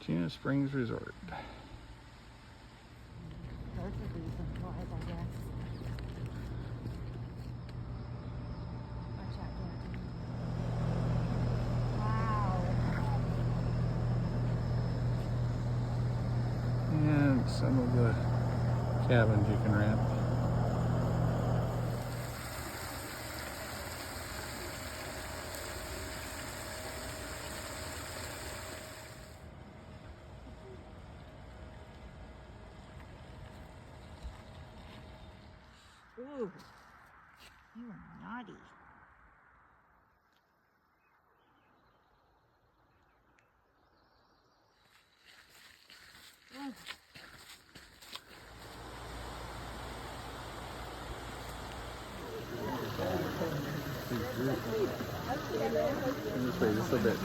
Chena Springs Resort. Both of these employees, I guess. Watch out, Captain. Wow. And some of the cabins you can rent. Ooh, you are naughty. Ugh. This way, just a bit.